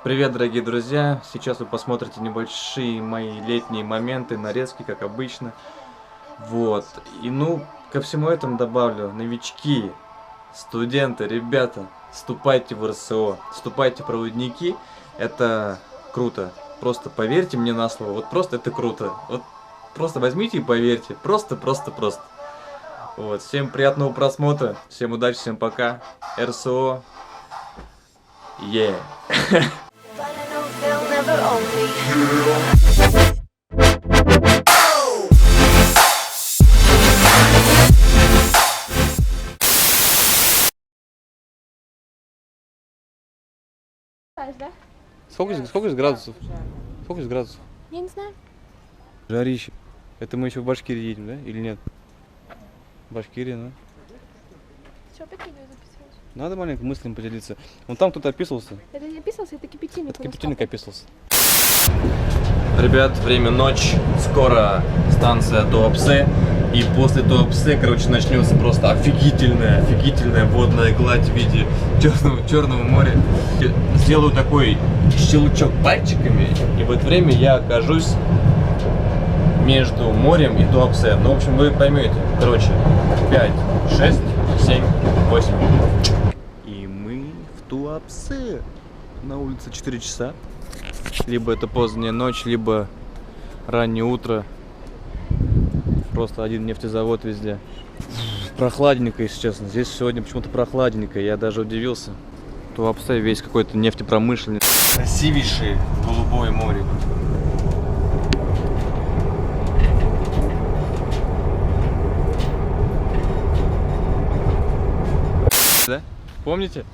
Привет, дорогие друзья! Сейчас вы посмотрите небольшие мои летние моменты, нарезки, как обычно. Вот. И ко всему этому добавлю, новички, студенты, ребята, вступайте в РСО, вступайте в проводники. Это круто. Просто поверьте мне на слово. Вот просто это круто. Вот просто возьмите и поверьте. Просто. Вот. Всем приятного просмотра. Всем удачи, всем пока. РСО. Yeah. Да? Сколько здесь градусов? Сколько здесь градусов? Я не знаю. Жарище. Это мы еще в Башкирии едем, да? Или нет? Башкирия, ну. Что, опять видео записываешь? Надо маленько мыслями поделиться. Вон там кто-то описывался. Это не описался, это кипятильник. Это кипятильник описывался. Ребят, время ночь. Скоро станция Туапсе. И после Туапсе, начнется просто офигительная водная гладь в виде черного моря. Сделаю такой щелчок пальчиками, и в это время я окажусь между морем и Туапсе. Ну, в общем, вы поймете. 5, 6, 7, 8. И мы в Туапсе. На улице 4 часа. Либо это поздняя ночь, либо раннее утро. Просто один нефтезавод везде. Прохладненько, если честно. Здесь сегодня почему-то прохладненько. Я даже удивился. Туапсе весь какой-то нефтепромышленный. Красивейшее голубое море. Да? Помните?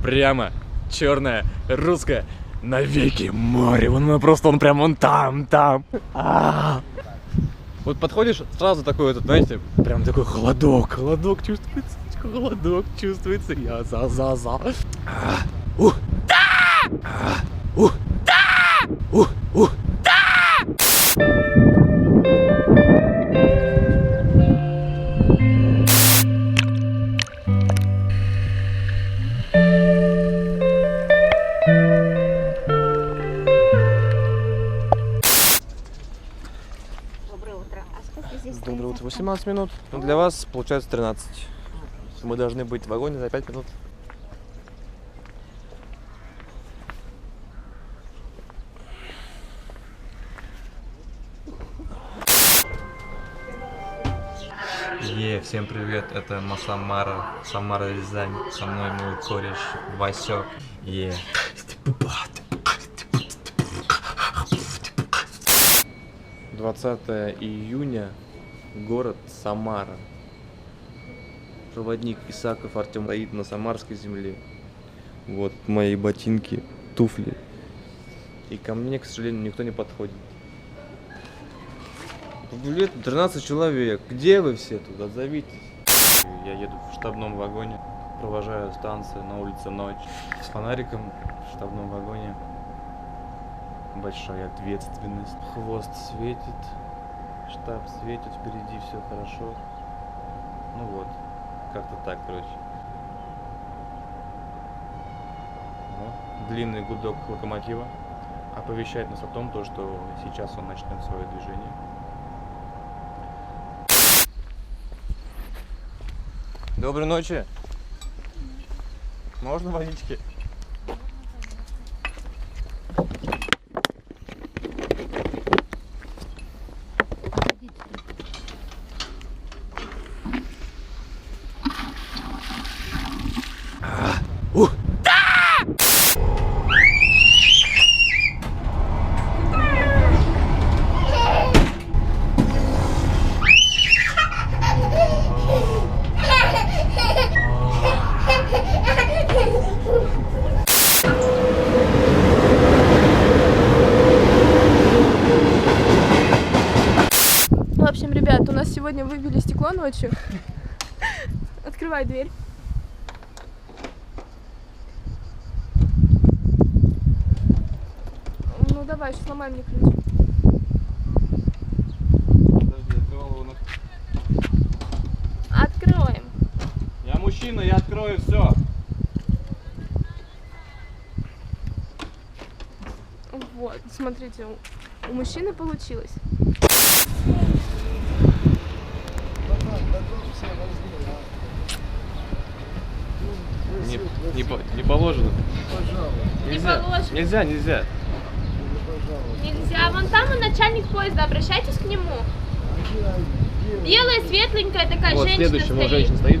Прямо черное, русское, навеки море. Он прям там. Вот подходишь, сразу такой знаете, прям такой холодок чувствуется. Я за. Доброе утро. 18 минут. Ну, для вас получается 13. Мы должны быть в вагоне за 5 минут. Всем привет, это Самара, Рязань. Со мной мой кореш Васек. 20 июня, город Самара. Проводник Исаков Артем стоит на самарской земле. Вот мои ботинки, туфли. И ко мне, к сожалению, никто не подходит. Билет 13 человек. Где вы все тут? Отзовитесь. Я еду в штабном вагоне. Провожаю станцию, на улице ночь. С фонариком в штабном вагоне. Большая ответственность. Хвост светит. Штаб светит. Впереди все хорошо. Ну вот. Как-то так, Длинный гудок локомотива оповещает нас о том, что сейчас он начнет свое движение. Доброй ночи. Можно водички? В общем, ребят, у нас сегодня выбили стекло ночью. Открывай дверь. Ну давай, сломай мне ключ. Подожди, открывал его. Откроем. Я мужчина, я открою все. Вот, смотрите, у мужчины получилось. Не положено. Не положено. Нельзя. Нельзя. Вон там он начальник поезда, обращайтесь к нему. Белая, светленькая такая Вот женщина следующая, стоит. женщина стоит.